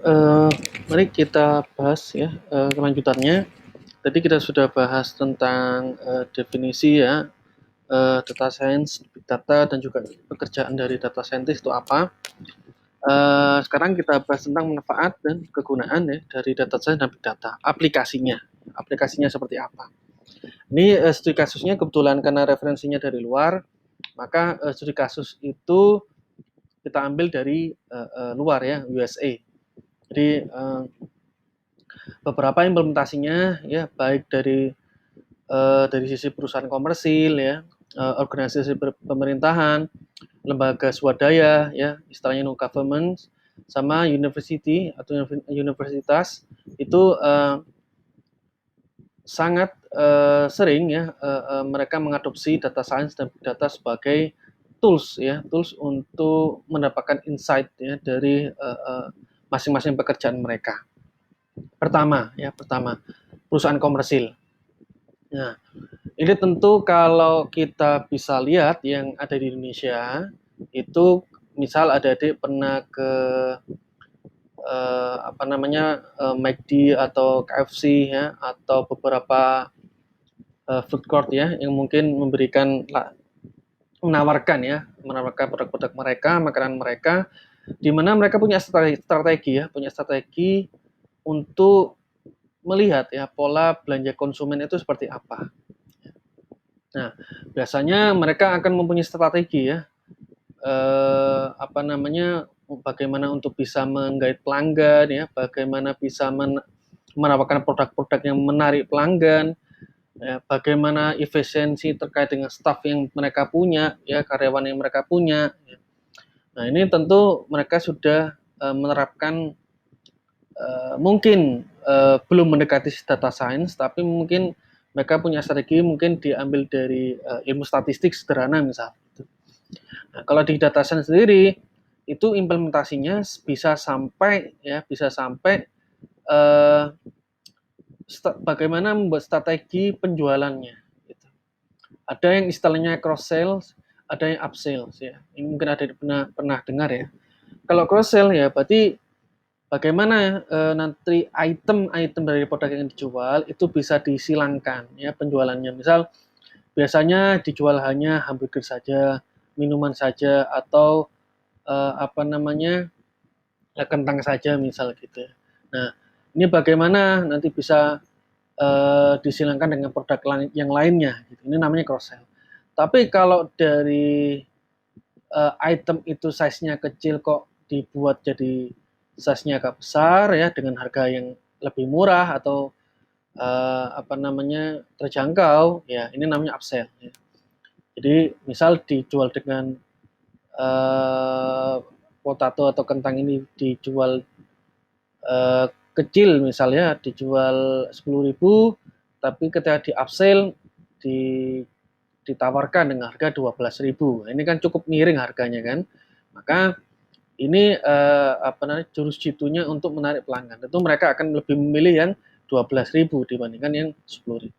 Eh, Mari kita bahas ya kelanjutannya. Tadi kita sudah bahas tentang definisi ya data science, big data dan juga pekerjaan dari data scientist itu apa. Sekarang kita bahas tentang manfaat dan kegunaan ya dari data science dan big data. Aplikasinya seperti apa. Ini studi kasusnya kebetulan karena referensinya dari luar, maka studi kasus itu kita ambil dari luar ya, USA. Jadi beberapa implementasinya ya baik dari sisi perusahaan komersil ya, organisasi pemerintahan, lembaga swadaya ya, istilahnya no government, sama university atau universitas itu sangat sering ya mereka mengadopsi data science dan big data sebagai tools untuk mendapatkan insight ya dari masing-masing pekerjaan mereka. Pertama perusahaan komersil. Nah, ini tentu kalau kita bisa lihat yang ada di Indonesia itu misal adik-adik pernah ke McD atau KFC ya atau beberapa food court ya yang mungkin menawarkan produk-produk mereka, makanan mereka di mana mereka punya strategi untuk melihat ya pola belanja konsumen itu seperti apa. Nah, biasanya mereka akan mempunyai strategi ya, bagaimana untuk bisa menggait pelanggan ya, bagaimana bisa menawarkan produk-produk yang menarik pelanggan, ya, bagaimana efisiensi terkait dengan staff yang mereka punya, ya karyawan yang mereka punya. Ya. Nah ini tentu mereka sudah menerapkan mungkin belum mendekati data science, tapi mungkin mereka punya strategi mungkin diambil dari ilmu statistik sederhana misal. Nah, kalau di data science sendiri itu implementasinya bisa sampai eh, bagaimana membuat strategi penjualannya. Gitu. Ada yang istilahnya cross sales, ada yang upsales ya. Ini mungkin ada pernah dengar ya. Kalau cross sell ya berarti bagaimana nanti item-item dari produk yang dijual itu bisa disilangkan ya penjualannya. Misal biasanya dijual hanya hamburger saja, minuman saja atau kentang saja misal gitu. Nah, ini bagaimana nanti bisa disilangkan dengan produk yang lainnya gitu. Ini namanya cross sell. Tapi kalau dari item itu size-nya kecil kok dibuat jadi size-nya agak besar ya dengan harga yang lebih murah atau terjangkau ya ini namanya upsell ya. Jadi misal dijual dengan uh, potato atau kentang ini dijual uh, kecil misalnya dijual 10.000 tapi ketika di upsell di ditawarkan dengan harga 12.000. Ini kan cukup miring harganya kan. Maka ini jurus jitunya untuk menarik pelanggan. Tentu mereka akan lebih memilih yang 12.000 dibandingkan yang 10.000.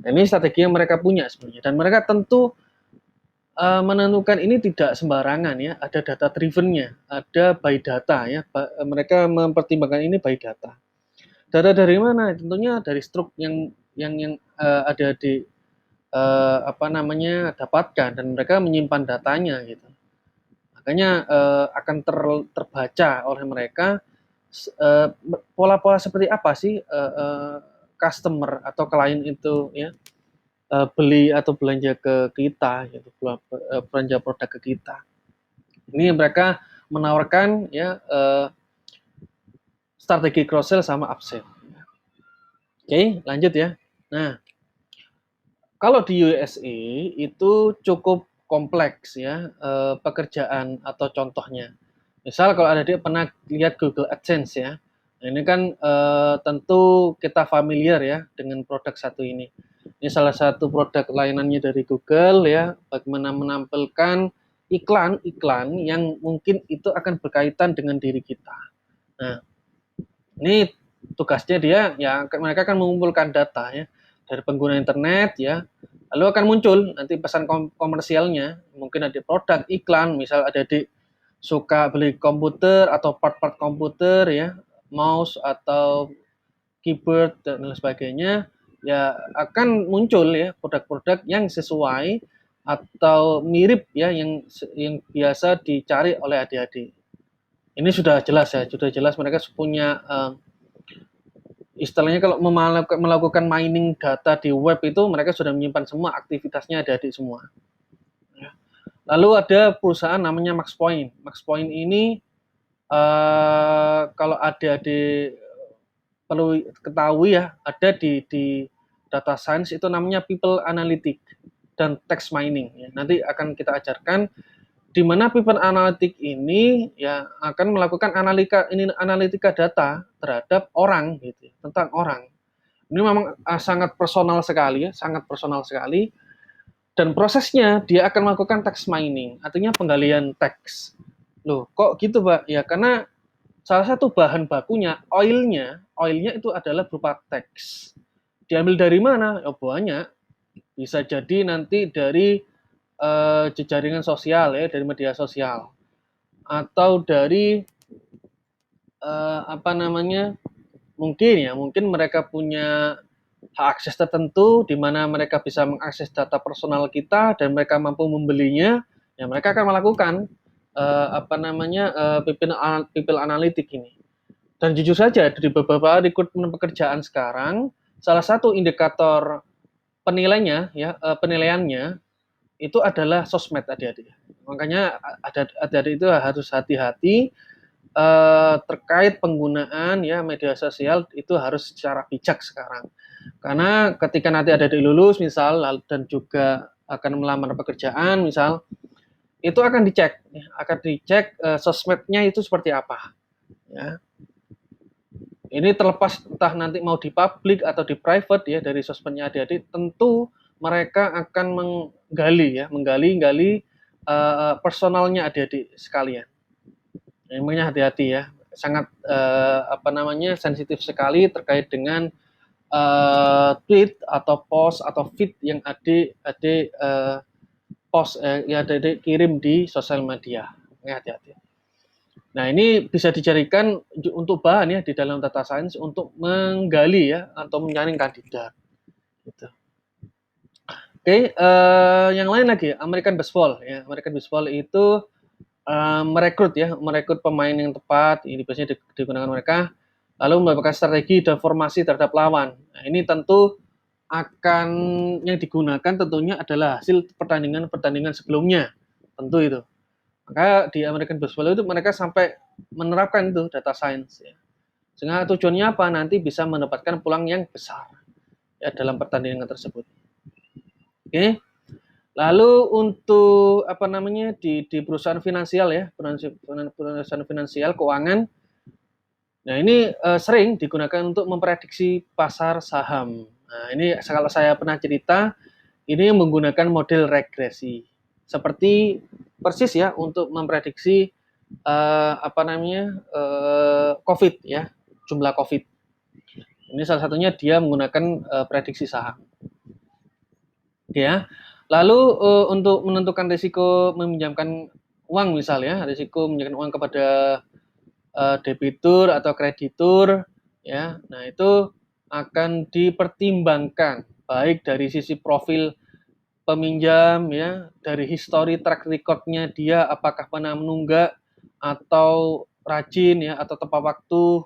Nah, ini strategi yang mereka punya sebenarnya dan mereka tentu menentukan ini tidak sembarangan ya, ada data drivennya, ada by data ya. Mereka mempertimbangkan ini by data. Data dari mana? Tentunya dari struk yang ada di dapatkan dan mereka menyimpan datanya gitu. Makanya akan terbaca oleh mereka pola-pola seperti apa sih customer atau klien itu ya beli atau belanja ke kita gitu, belanja produk ke kita. Ini mereka menawarkan ya strategi cross sell sama upsell. Oke, lanjut ya. Nah, kalau di USA itu cukup kompleks ya pekerjaan atau contohnya. Misal kalau ada dia pernah lihat Google AdSense ya. Nah, ini kan tentu kita familiar ya dengan produk satu ini. Ini salah satu produk layanannya dari Google ya, bagaimana menampilkan iklan-iklan yang mungkin itu akan berkaitan dengan diri kita. Nah, ini tugasnya dia ya mereka akan mengumpulkan data ya dari pengguna internet ya. Lalu akan muncul nanti pesan komersialnya, mungkin ada produk iklan, misal ada di suka beli komputer atau part-part komputer ya, mouse atau keyboard dan lain sebagainya, ya akan muncul ya produk-produk yang sesuai atau mirip ya yang biasa dicari oleh adik-adik. Ini sudah jelas ya, sudah jelas mereka punya istilahnya kalau melakukan mining data di web itu mereka sudah menyimpan semua aktivitasnya adik-adik semua. Lalu ada perusahaan namanya MaxPoint. MaxPoint ini kalau adik-adik perlu ketahui ya, ada di data science itu namanya people analytic dan text mining. Ya. Nanti akan kita ajarkan di mana people analytic ini ya akan melakukan analitika data terhadap orang gitu, tentang orang. Ini memang sangat personal sekali ya, sangat personal sekali. Dan prosesnya dia akan melakukan text mining, artinya penggalian teks. Loh, kok gitu, Pak? Ya karena salah satu bahan bakunya, oilnya itu adalah berupa teks. Diambil dari mana? Ya banyak. Bisa jadi nanti dari jejaringan sosial ya, dari media sosial. Atau dari mungkin mereka punya hak akses tertentu di mana mereka bisa mengakses data personal kita dan mereka mampu membelinya, ya mereka akan melakukan people analytic ini. Dan jujur saja di beberapa rekrutmen pekerjaan sekarang, salah satu indikator penilaiannya itu adalah sosmed adik-adik. Makanya adik-adik itu harus hati-hati terkait penggunaan ya media sosial itu harus secara bijak sekarang. Karena ketika nanti ada lulus misal dan juga akan melamar pekerjaan misal, itu akan dicek sosmednya itu seperti apa. Ya. Ini terlepas entah nanti mau di public atau di private ya dari sosmednya adik-adik, tentu mereka akan menggali personalnya adik-adik sekalian. Makanya hati-hati ya, sangat sensitif sekali terkait dengan tweet atau post atau feed yang adik-adik yang adik-adik kirim di sosial media. Hati-hati. Nah ini bisa dijadikan untuk bahan ya di dalam data science untuk menggali ya atau menyaring kandidat. Gitu. Oke, yang lain lagi American Baseball ya. American Baseball itu merekrut pemain yang tepat. Ini biasanya digunakan mereka. Lalu melakukan strategi dan formasi terhadap lawan. Nah, ini tentu akan yang digunakan tentunya adalah hasil pertandingan sebelumnya. Tentu itu. Maka di American Baseball itu mereka sampai menerapkan itu data science ya. Sehingga tujuannya apa? Nanti bisa mendapatkan peluang yang besar ya dalam pertandingan tersebut. Oke. Lalu untuk di perusahaan finansial ya, perusahaan finansial keuangan. Nah, ini sering digunakan untuk memprediksi pasar saham. Nah, ini kalau saya pernah cerita, ini menggunakan model regresi. Seperti persis ya untuk memprediksi COVID ya, jumlah COVID. Ini salah satunya dia menggunakan prediksi saham. Ya. Lalu untuk menentukan risiko meminjamkan uang misalnya, risiko meminjamkan uang kepada debitur atau kreditur ya. Nah, itu akan dipertimbangkan baik dari sisi profil peminjam ya, dari history track recordnya dia apakah pernah menunggak atau rajin ya atau tepat waktu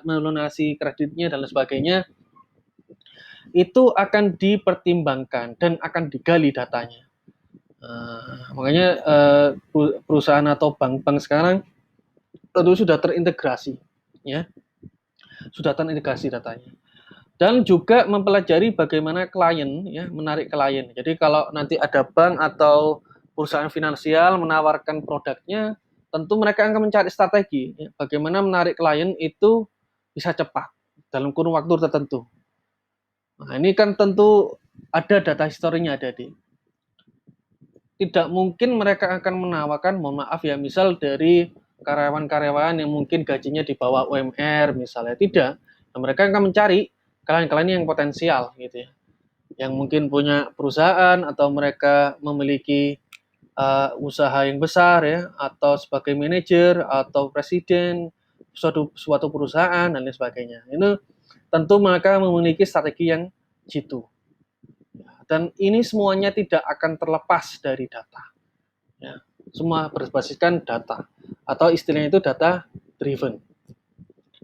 melunasi kreditnya dan lain sebagainya. Itu akan dipertimbangkan dan akan digali datanya. Makanya perusahaan atau bank-bank sekarang tentu sudah terintegrasi ya, sudah terintegrasi datanya dan juga mempelajari bagaimana klien ya menarik klien. Jadi kalau nanti ada bank atau perusahaan finansial menawarkan produknya, tentu mereka akan mencari strategi ya, bagaimana menarik klien itu bisa cepat dalam kurun waktu tertentu. Nah, ini kan tentu ada data historinya ada di. Tidak mungkin mereka akan menawarkan, mohon maaf ya, misal dari karyawan-karyawan yang mungkin gajinya di bawah UMR misalnya, tidak. Nah, mereka akan mencari klien-klien yang potensial gitu ya. Yang mungkin punya perusahaan atau mereka memiliki usaha yang besar ya, atau sebagai manajer atau presiden suatu perusahaan dan lain sebagainya. Ini tentu mereka memiliki strategi yang jitu. Dan ini semuanya tidak akan terlepas dari data. Ya, semua berbasiskan data atau istilahnya itu data driven.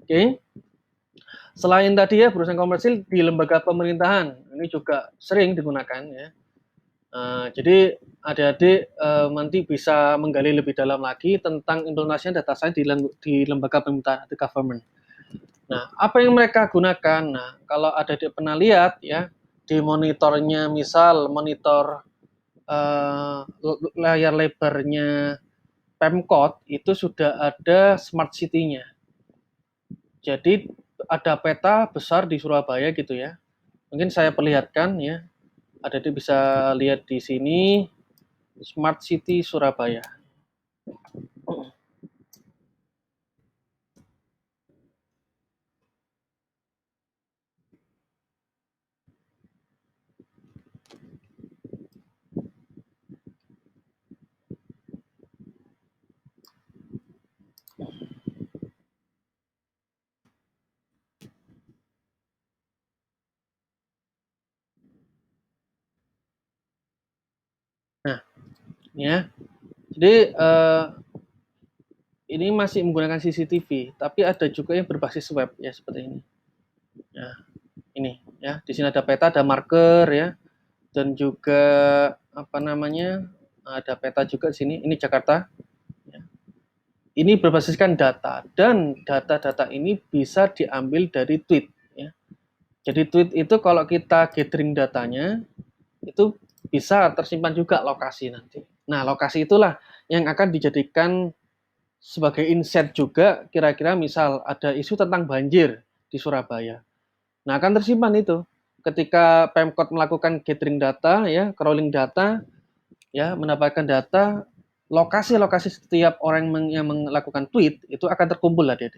Oke. Selain tadi ya perusahaan komersil di lembaga pemerintahan ini juga sering digunakan ya. Jadi adik-adik nanti bisa menggali lebih dalam lagi tentang implementasi data science di lembaga pemerintahan, di government. Nah, apa yang mereka gunakan? Nah, kalau adik-adik pernah lihat ya di monitornya, misal monitor layar lebarnya Pemkot itu sudah ada smart city-nya. Jadi ada peta besar di Surabaya gitu ya. Mungkin saya perlihatkan ya. Adik-adik bisa lihat di sini Smart City Surabaya. Nah, ya. Jadi ini masih menggunakan CCTV, tapi ada juga yang berbasis web ya seperti ini. Nah, ini ya. Di sini ada peta, ada marker ya, dan juga apa namanya? Ada peta juga di sini. Ini Jakarta. Ya. Ini berbasiskan data dan data-data ini bisa diambil dari tweet ya. Jadi tweet itu kalau kita gathering datanya itu bisa tersimpan juga lokasi nanti. Nah, lokasi itulah yang akan dijadikan sebagai insight juga kira-kira misal ada isu tentang banjir di Surabaya. Nah, akan tersimpan itu. Ketika Pemkot melakukan gathering data ya, crawling data ya, mendapatkan data lokasi-lokasi setiap orang yang melakukan tweet itu akan terkumpul lah dia.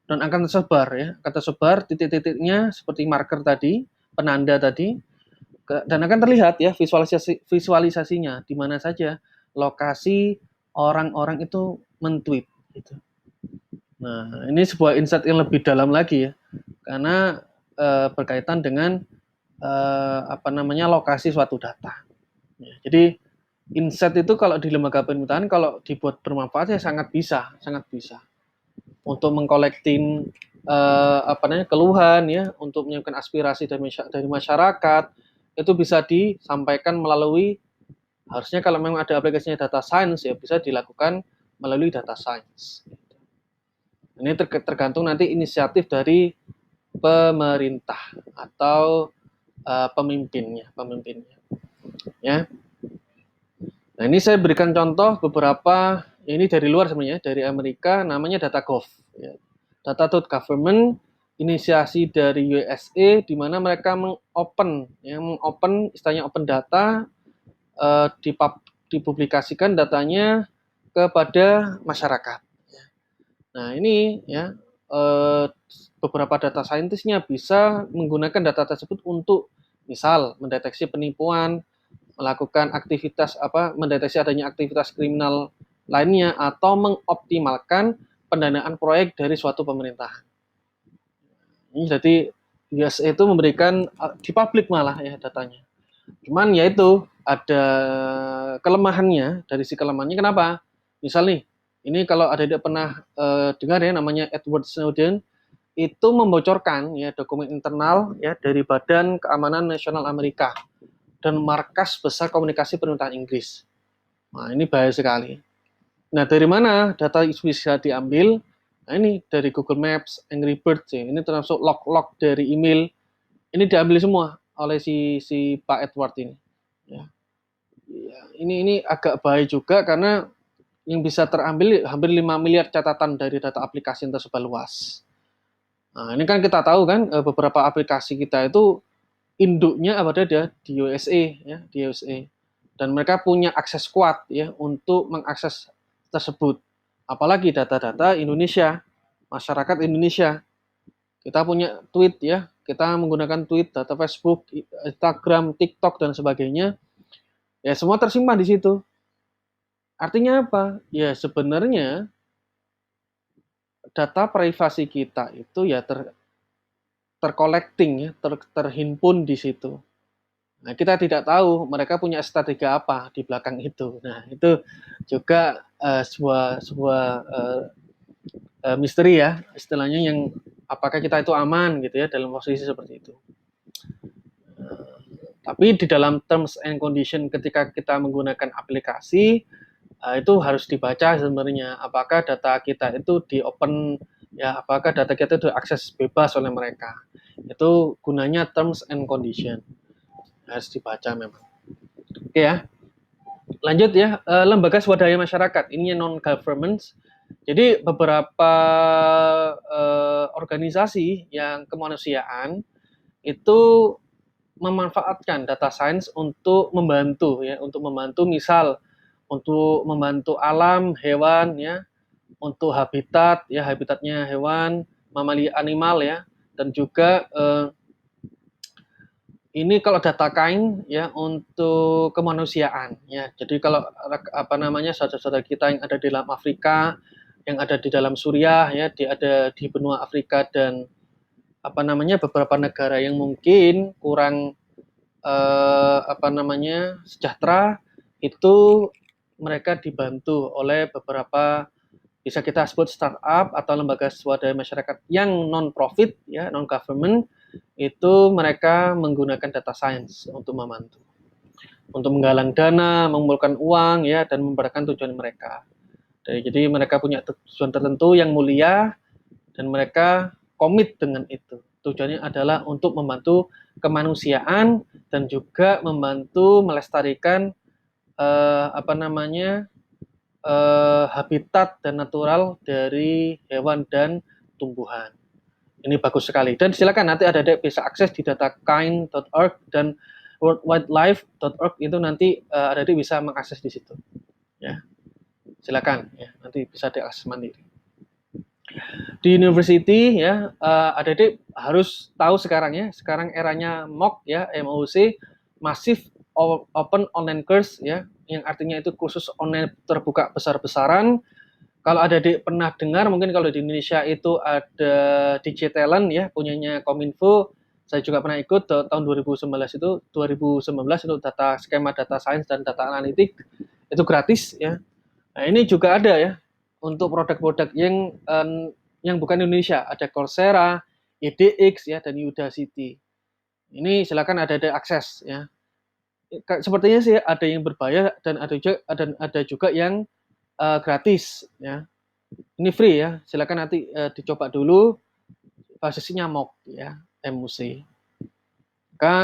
Dan akan tersebar ya, akan tersebar titik-titiknya seperti marker tadi, penanda tadi dan akan terlihat ya visualisasinya di mana saja lokasi orang-orang itu men-tweet gitu. Nah, ini sebuah insight yang lebih dalam lagi ya. Karena berkaitan dengan apa namanya lokasi suatu data. Ya, jadi insight itu kalau di lembaga pemerintahan kalau dibuat bermanfaat ya sangat bisa untuk mengkolektin apa namanya keluhan ya, untuk menyiapkan aspirasi dari masyarakat itu bisa disampaikan melalui harusnya kalau memang ada aplikasinya data science ya bisa dilakukan melalui data science. Ini tergantung nanti inisiatif dari pemerintah atau pemimpinnya ya. Nah, ini saya berikan contoh beberapa ini dari luar sebenarnya, dari Amerika namanya DataGov ya. Data.government inisiasi dari USA di mana mereka mengopen istilahnya open data eh, dipublikasikan datanya kepada masyarakat. Nah, ini ya beberapa data saintisnya bisa menggunakan data tersebut untuk misal mendeteksi penipuan, melakukan aktivitas mendeteksi adanya aktivitas kriminal lainnya atau mengoptimalkan pendanaan proyek dari suatu pemerintahan. Ini jadi USA itu memberikan di publik malah ya datanya. Cuman ya itu ada kelemahannya, dari si kelemahannya kenapa? Misal nih, ini kalau ada tidak pernah dengar ya namanya Edward Snowden itu membocorkan ya dokumen internal ya dari Badan Keamanan Nasional Amerika dan markas besar komunikasi pemerintahan Inggris. Nah, ini bahaya sekali. Nah, dari mana data itu bisa diambil? Nah, ini dari Google Maps, Angry Birds ya. Ini termasuk log-log dari email. Ini diambil semua oleh si Pak Edward ini. Ya. Ya, ini agak bahaya juga karena yang bisa terambil hampir 5 miliar catatan dari data aplikasi yang tersebar luas. Nah, ini kan kita tahu kan beberapa aplikasi kita itu induknya ada di USA ya, di USA. Dan mereka punya akses kuat ya untuk mengakses tersebut. Apalagi data-data Indonesia, masyarakat Indonesia. Kita punya tweet ya, kita menggunakan tweet, data Facebook, Instagram, TikTok dan sebagainya. Ya semua tersimpan di situ. Artinya apa? Ya sebenarnya data privasi kita itu ya tercollecting ya, terhimpun di situ. Nah, kita tidak tahu mereka punya strategi apa di belakang itu. Nah, itu juga sebuah sebuah misteri ya, istilahnya yang apakah kita itu aman gitu ya dalam posisi seperti itu. Tapi di dalam terms and condition ketika kita menggunakan aplikasi itu harus dibaca sebenarnya apakah data kita itu di open ya, apakah data kita itu diakses bebas oleh mereka. Itu gunanya terms and condition. Harus dibaca memang. Oke ya. Lanjut ya, lembaga swadaya masyarakat ini non government. Jadi beberapa organisasi yang kemanusiaan itu memanfaatkan data science untuk membantu ya, untuk membantu misal untuk membantu alam, hewan ya, untuk habitat ya, habitatnya hewan, mamalia animal ya, dan juga ini kalau data kain ya untuk kemanusiaan ya. Jadi kalau apa namanya saudara-saudara kita yang ada di dalam Afrika, yang ada di dalam Suriah ya, ada di benua Afrika dan apa namanya beberapa negara yang mungkin kurang apa namanya sejahtera, itu mereka dibantu oleh beberapa bisa kita sebut startup atau lembaga swadaya masyarakat yang non profit ya, non government, itu mereka menggunakan data science untuk membantu, untuk menggalang dana, mengumpulkan uang ya, dan memperolehkan tujuan mereka. Jadi mereka punya tujuan tertentu yang mulia dan mereka komit dengan itu. Tujuannya adalah untuk membantu kemanusiaan dan juga membantu melestarikan apa namanya habitat dan natural dari hewan dan tumbuhan. Ini bagus sekali. Dan silakan nanti ada bisa akses di datakind.org dan worldwidelife.org itu nanti ada bisa mengakses di situ. Ya, silakan ya, nanti bisa diakses mandiri. Di university ya, adik-adik harus tahu sekarang ya, sekarang eranya MOOC ya, MOOC, Massive Open Online Course ya, yang artinya itu kursus online terbuka besar-besaran. Kalau adik-adik pernah dengar, mungkin kalau di Indonesia itu ada Digitalent ya, punyanya Kominfo. Saya juga pernah ikut tahun 2019 itu, 2019 itu data skema data science dan data analitik itu gratis ya. Nah, ini juga ada ya untuk produk-produk yang bukan Indonesia, ada Coursera, edX ya dan Udacity. Ini silakan ada akses ya. Sepertinya sih ada yang berbayar dan ada juga yang gratis ya. Ini free ya. Silakan nanti dicoba dulu basisnya MOOC ya, MUC. Maka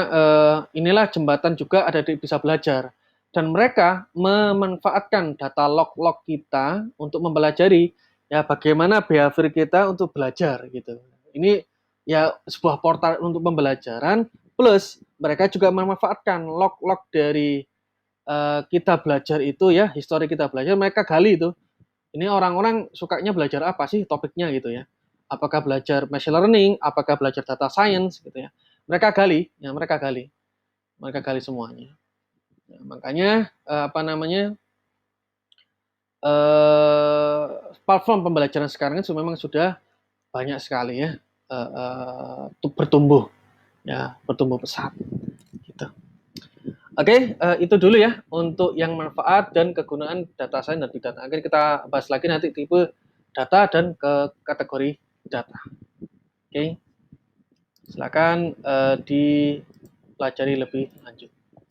inilah jembatan juga ada bisa belajar dan mereka memanfaatkan data log-log kita untuk mempelajari ya bagaimana behavior kita untuk belajar gitu. Ini ya sebuah portal untuk pembelajaran plus mereka juga memanfaatkan log-log dari kita belajar itu ya, histori kita belajar mereka gali itu. Ini orang-orang sukanya belajar apa sih topiknya gitu ya. Apakah belajar machine learning, apakah belajar data science gitu ya. Mereka gali, ya mereka gali. Mereka gali semuanya. Ya, makanya apa namanya? Platform pembelajaran sekarang itu memang sudah banyak sekali ya bertumbuh ya, bertumbuh pesat gitu. Oke, itu dulu ya untuk yang manfaat dan kegunaan data science dan big data. Akhirnya kita bahas lagi nanti tipe data dan ke kategori data. Oke, silakan dipelajari lebih lanjut.